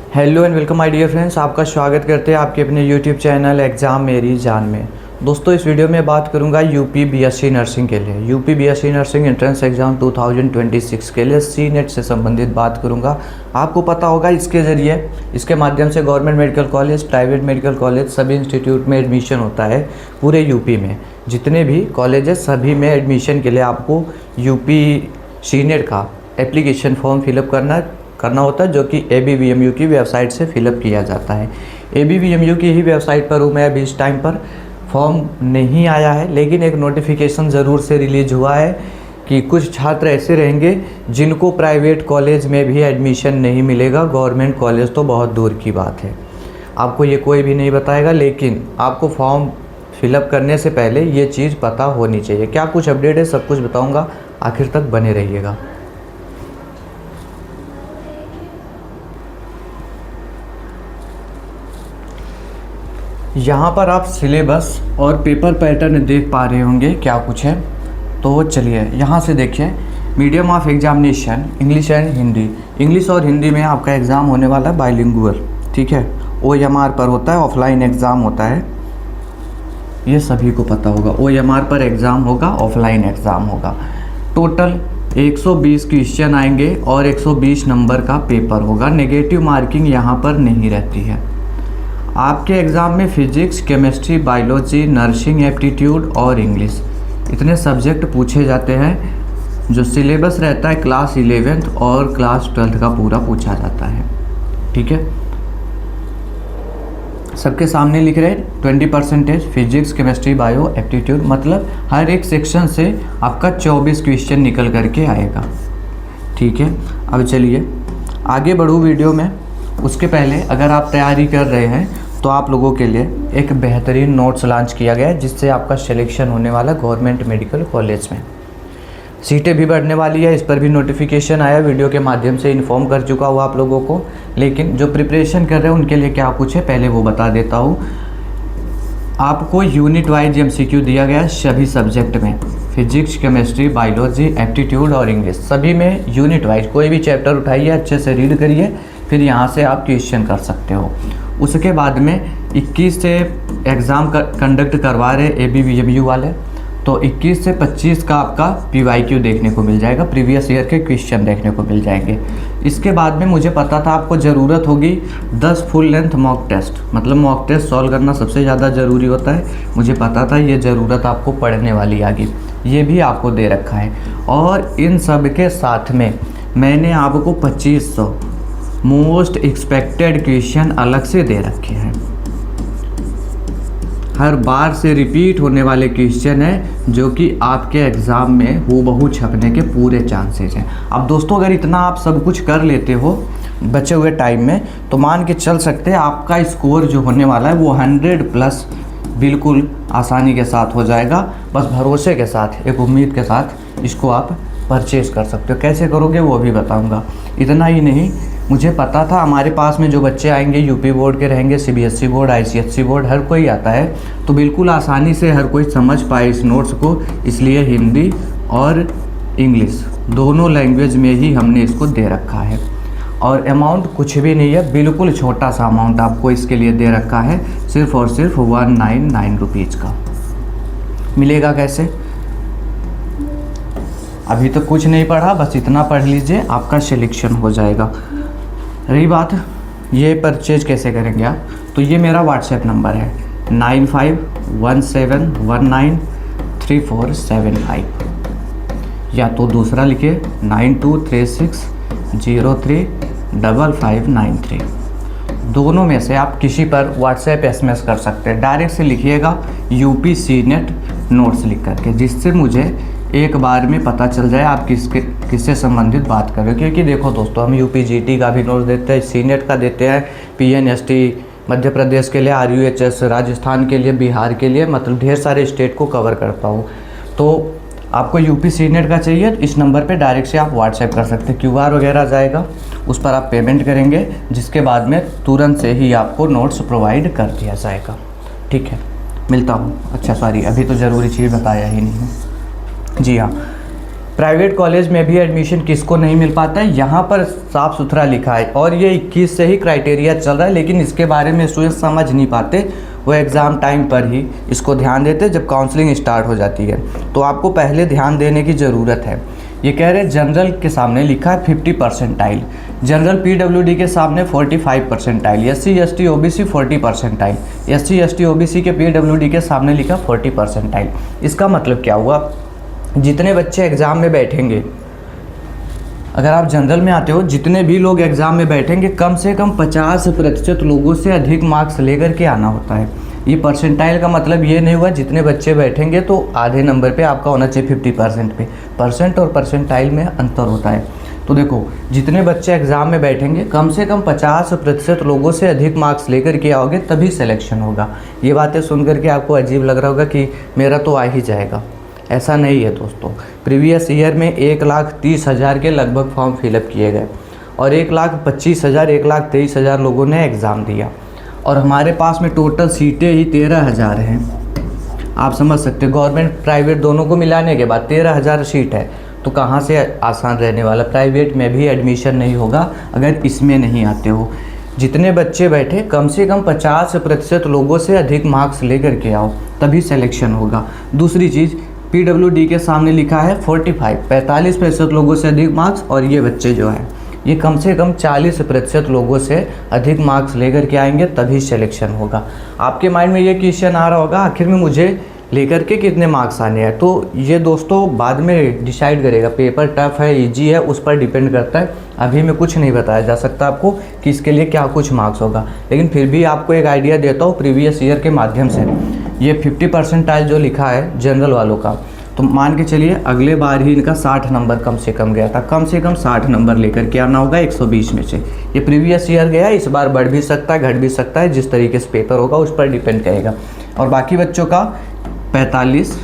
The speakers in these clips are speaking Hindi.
Hello and welcome my dear friends, आपका स्वागत करते हैं आपके अपने यूट्यूब चैनल एग्ज़ाम मेरी जान में। दोस्तों, इस वीडियो में बात करूंगा यूपी बीएससी नर्सिंग के लिए। UP BSc nursing entrance exam 2026 के लिए सी नेट से संबंधित बात करूंगा। आपको पता होगा इसके ज़रिए, इसके माध्यम से government medical college, private medical college, सभी इंस्टीट्यूट में एडमिशन होता है। पूरे यूपी में जितने भी कॉलेज सभी में एडमिशन के लिए आपको यूपी सी नेट का एप्लीकेशन फॉर्म फिलअप करना होता है, जो कि ABVMU की वेबसाइट से फिलअप किया जाता है। ABVMU की ही वेबसाइट पर हूँ मैं अभी इस टाइम पर। फॉर्म नहीं आया है, लेकिन एक नोटिफिकेशन ज़रूर से रिलीज हुआ है कि कुछ छात्र ऐसे रहेंगे जिनको प्राइवेट कॉलेज में भी एडमिशन नहीं मिलेगा। गवर्नमेंट कॉलेज तो बहुत दूर की बात है, आपको ये कोई भी नहीं बताएगा, लेकिन आपको फॉर्म फिलअप करने से पहले ये चीज़ पता होनी चाहिए। क्या कुछ अपडेट है, सब कुछ बताऊँगा, आखिर तक बने रहिएगा। यहाँ पर आप सिलेबस और पेपर पैटर्न देख पा रहे होंगे क्या कुछ है। तो चलिए यहाँ से देखिए, medium of examination English and Hindi. English और हिंदी में आपका एग्ज़ाम होने वाला है बाइलिंगुअल, ठीक है। OMR पर होता है, ऑफलाइन एग्ज़ाम होता है, ये सभी को पता होगा। OMR पर एग्ज़ाम होगा, ऑफलाइन एग्ज़ाम होगा। टोटल 120 क्वेश्चन आएंगे और 120 नंबर का पेपर होगा। नेगेटिव मार्किंग यहाँ पर नहीं रहती है। आपके एग्ज़ाम में physics, chemistry, biology, nursing aptitude और इंग्लिश इतने सब्जेक्ट पूछे जाते हैं। जो सिलेबस रहता है क्लास 11th और क्लास 12th का पूरा पूछा जाता है, ठीक है। सबके सामने लिख रहे 20% फिजिक्स, केमिस्ट्री, बायो, एप्टीट्यूड, मतलब हर एक सेक्शन से आपका 24 क्वेश्चन निकल करके आएगा, ठीक है। अब चलिए आगे बढ़ूँ वीडियो में। उसके पहले अगर आप तैयारी कर रहे हैं तो आप लोगों के लिए एक बेहतरीन नोट्स लॉन्च किया गया है, जिससे आपका सिलेक्शन होने वाला गवर्नमेंट मेडिकल कॉलेज में। सीटें भी बढ़ने वाली है, इस पर भी नोटिफिकेशन आया, वीडियो के माध्यम से इन्फॉर्म कर चुका हूँ आप लोगों को। लेकिन जो प्रिपरेशन कर रहे हैं उनके लिए क्या कुछ है पहले वो बता देता हूँ। आपको यूनिट वाइज MCQ दिया गया है सभी सब्जेक्ट में, फिजिक्स, केमिस्ट्री, बायोलॉजी, एप्टीट्यूड और इंग्लिश, सभी में यूनिट वाइज। कोई भी चैप्टर उठाइए, अच्छे से रीड करिए, फिर यहाँ से आप क्वेश्चन कर सकते हो। उसके बाद में 21 से एग्ज़ाम कंडक्ट करवा रहे ABVMU वाले, तो 21 से 25 का आपका PYQ देखने को मिल जाएगा, प्रीवियस ईयर के क्वेश्चन देखने को मिल जाएंगे। इसके बाद में मुझे पता था आपको ज़रूरत होगी 10 फुल लेंथ मॉक टेस्ट, मतलब मॉक टेस्ट सॉल्व करना सबसे ज़्यादा ज़रूरी होता है। मुझे पता था ये ज़रूरत आपको पड़ने वाली आगे, ये भी आपको दे रखा है। और इन सब के साथ में मैंने आपको 2500 मोस्ट एक्सपेक्टेड क्वेश्चन अलग से दे रखे हैं। हर बार से रिपीट होने वाले क्वेश्चन है, जो कि आपके एग्ज़ाम में हूबहू छपने के पूरे चांसेस हैं। अब दोस्तों, अगर इतना आप सब कुछ कर लेते हो बचे हुए टाइम में, तो मान के चल सकते हैं आपका स्कोर जो होने वाला है वो 100+ बिल्कुल आसानी के साथ हो जाएगा। बस भरोसे के साथ, एक उम्मीद के साथ इसको आप परचेज़ कर सकते हो। कैसे करोगे वो भी बताऊँगा। इतना ही नहीं, मुझे पता था हमारे पास में जो बच्चे आएंगे यूपी बोर्ड के रहेंगे, CBSE बोर्ड, ICSE बोर्ड, हर कोई आता है, तो बिल्कुल आसानी से हर कोई समझ पाए इस नोट्स को। इसलिए हिंदी और इंग्लिश दोनों लैंग्वेज में ही हमने इसको दे रखा है। और अमाउंट कुछ भी नहीं है, बिल्कुल छोटा सा अमाउंट आपको इसके लिए दे रखा है, सिर्फ़ और सिर्फ 199 रुपीज़ का। मिलेगा कैसे? अभी तो कुछ नहीं पढ़ा, बस इतना पढ़ लीजिए, आपका सिलेक्शन हो जाएगा। रही बात ये परचेज कैसे करेंगे आप, तो ये मेरा WhatsApp नंबर है 9517193475, या तो दूसरा लिखिए 9236035593। दोनों में से आप किसी पर WhatsApp SMS कर सकते हैं। डायरेक्ट से लिखिएगा UP CNET नोट्स लिख करके, जिससे मुझे एक बार में पता चल जाए आप किससे संबंधित बात कर रहे हो। क्योंकि देखो दोस्तों, हम UP GT का भी नोट्स देते हैं, CNET का देते हैं, PNST मध्य प्रदेश के लिए, RUHS राजस्थान के लिए, बिहार के लिए, मतलब ढेर सारे स्टेट को कवर करता हूँ। तो आपको UP CNET का चाहिए, इस नंबर पे डायरेक्ट से आप WhatsApp कर सकते हैं। QR वगैरह जाएगा, उस पर आप पेमेंट करेंगे, जिसके बाद में तुरंत से ही आपको नोट्स प्रोवाइड कर दिया जाएगा, ठीक है। मिलता हूँ। अच्छा सॉरी, अभी तो ज़रूरी चीज़ बताया ही नहीं है। जी हाँ, प्राइवेट कॉलेज में भी एडमिशन किसको नहीं मिल पाता है, यहाँ पर साफ़ सुथरा लिखा है। और ये 21 से ही क्राइटेरिया चल रहा है, लेकिन इसके बारे में स्टूडेंट समझ नहीं पाते, वो एग्ज़ाम टाइम पर ही इसको ध्यान देते जब काउंसलिंग स्टार्ट हो जाती है। तो आपको पहले ध्यान देने की ज़रूरत है। ये कह रहे जनरल के सामने लिखा है 50 परसेंटाइल, जनरल PWD के सामने 45 percentile, SC ST OBC 40 percentile, SC ST OBC के PWD के सामने लिखा 40 परसेंटाइल। इसका मतलब क्या हुआ, जितने बच्चे एग्ज़ाम में बैठेंगे, अगर आप जनरल में आते हो, जितने भी लोग एग्ज़ाम में बैठेंगे कम से कम 50% लोगों से अधिक मार्क्स लेकर के आना होता है। ये परसेंटाइल का मतलब ये नहीं हुआ जितने बच्चे बैठेंगे तो आधे नंबर पे आपका होना चाहिए 50% पे। परसेंट और परसेंटाइल में अंतर होता है। तो देखो, जितने बच्चे एग्ज़ाम में बैठेंगे कम से कम 50% लोगों से अधिक मार्क्स लेकर के आओगे तभी सिलेक्शन होगा। ये बातें सुन करके आपको अजीब लग रहा होगा कि मेरा तो आ ही जाएगा, ऐसा नहीं है दोस्तों। प्रीवियस ईयर में 1,30,000 के लगभग फॉर्म फिलअप किए गए और 1,25,000 1,23,000 लोगों ने एग्ज़ाम दिया और हमारे पास में टोटल सीटें ही 13,000 हैं। आप समझ सकते हो, गवर्नमेंट प्राइवेट दोनों को मिलाने के बाद 13,000 सीट है, तो कहाँ से आसान रहने वाला। प्राइवेट में भी एडमिशन नहीं होगा अगर इसमें नहीं आते हो। जितने बच्चे बैठे कम से कम 50% लोगों से अधिक मार्क्स लेकर के आओ तभी सिलेक्शन होगा। दूसरी चीज़, PWD के सामने लिखा है 45% लोगों से अधिक मार्क्स, और ये बच्चे जो हैं ये कम से कम 40% लोगों से अधिक मार्क्स लेकर के आएंगे तभी सिलेक्शन होगा। आपके माइंड में ये क्वेश्चन आ रहा होगा आखिर में मुझे लेकर के कितने मार्क्स आने हैं, तो ये दोस्तों बाद में डिसाइड करेगा। पेपर टफ है इजी है उस पर डिपेंड करता है। अभी में कुछ नहीं बताया जा सकता आपको कि इसके लिए क्या कुछ मार्क्स होगा, लेकिन फिर भी आपको एक आइडिया देता हूँ प्रीवियस ईयर के माध्यम से। ये 50 परसेंटाइल जो लिखा है जनरल वालों का, तो मान के चलिए अगले बार ही इनका 60 नंबर कम से कम गया था। कम से कम 60 नंबर लेकर के आना होगा 120 में से। ये प्रीवियस ईयर गया, इस बार बढ़ भी सकता है घट भी सकता है, जिस तरीके से पेपर होगा उस पर डिपेंड करेगा। और बाकी बच्चों का 45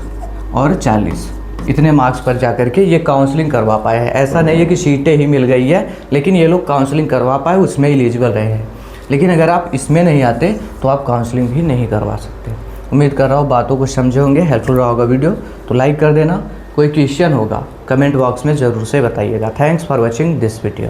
और 40 इतने मार्क्स पर जाकर के ये काउंसलिंग करवा पाए हैं। ऐसा नहीं है कि सीटें ही मिल गई है, लेकिन ये लोग काउंसलिंग करवा पाए, उसमें एलिजिबल रहे हैं। लेकिन अगर आप इसमें नहीं आते तो आप काउंसलिंग भी नहीं करवा सकते। उम्मीद कर रहा हूँ बातों को समझे होंगे, हेल्पफुल रहा होगा वीडियो, तो लाइक कर देना। कोई क्वेश्चन होगा कमेंट बॉक्स में ज़रूर से बताइएगा। Thanks for watching this video.